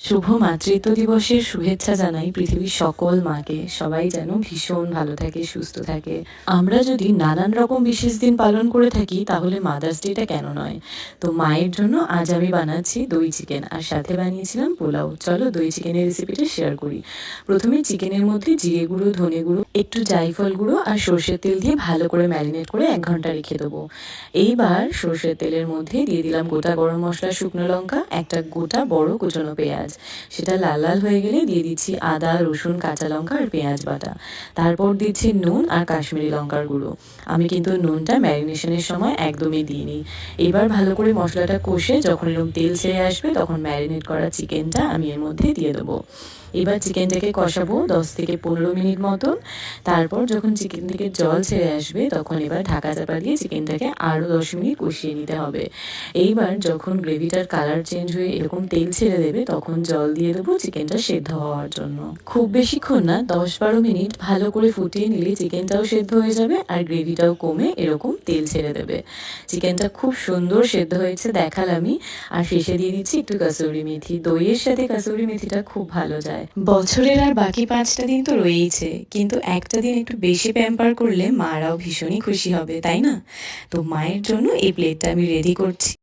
শুভ মাতৃত্ব দিবসের শুভেচ্ছা জানাই পৃথিবীর সকল মাকে। সবাই যেন ভীষণ ভালো থাকে, সুস্থ থাকে। আমরা যদি নানান রকম বিশেষ দিন পালন করে থাকি তাহলে মাদার্স ডেটা কেন নয়? তো মায়ের জন্য আজ আমি বানাচ্ছি দই চিকেন, আর সাথে বানিয়েছিলাম পোলাও। চলো দই চিকেনের রেসিপিটা শেয়ার করি। প্রথমে চিকেনের মধ্যে জিরে গুঁড়ো, ধনে গুঁড়ো, একটু জায়ফল গুঁড়ো আর সর্ষের তেল দিয়ে ভালো করে ম্যারিনেট করে 1 ঘন্টা রেখে দেবো। এইবার সর্ষের তেলের মধ্যে দিয়ে দিলাম গোটা গরম মশলা, শুকনো লঙ্কা, একটা গোটা বড় কুচনো পেঁয়াজ। সেটা লাল লাল হয়ে গেলে দিয়ে দিচ্ছি আদা, রসুন, কাঁচা লঙ্কা আর পেঁয়াজ বাটা। তারপর দিচ্ছি নুন আর কাশ্মীরি লঙ্কার গুঁড়ো। আমি কিন্তু নুনটা ম্যারিনেশনের সময় একদমই দিইনি। এবার ভালো করে মশলাটা কষে যখন এরকম তেল ছেড়ে আসবে তখন ম্যারিনেট করা চিকেনটা আমি এর মধ্যে দিয়ে দেবো। এবার চিকেনটাকে কষাবো 10 থেকে 15 মিনিট মতন। তারপর যখন চিকেন থেকে জল ছেড়ে আসবে তখন এবার ঢাকা চাপা দিয়ে চিকেনটাকে আরও 10 মিনিট কষিয়ে নিতে হবে। এইবার যখন গ্রেভিটার কালার চেঞ্জ হয়ে এরকম তেল ছেড়ে দেবে তখন জল দিয়ে দেবো চিকেনটা সেদ্ধ হওয়ার জন্য। খুব বেশিক্ষণ না, 10-12 মিনিট ভালো করে ফুটিয়ে নিলে চিকেনটাও সেদ্ধ হয়ে যাবে আর গ্রেভিটাও কমে এরকম তেল ছেড়ে দেবে। চিকেনটা খুব সুন্দর সেদ্ধ হয়েছে দেখালামই। আর শেষে দিয়ে দিচ্ছি একটু কাসুরি মেথি। দইয়ের সাথে কাসুরি মেথিটা খুব ভালো যায়। বছরের আর বাকি 5টা দিন তো রয়েইছে, কিন্তু একটা দিন একটু বেশি প্যাম্পার করলে মারাও ভীষণই খুশি হবে, তাই না? তো মায়ের জন্য এই প্লেটটা আমি রেডি করছি।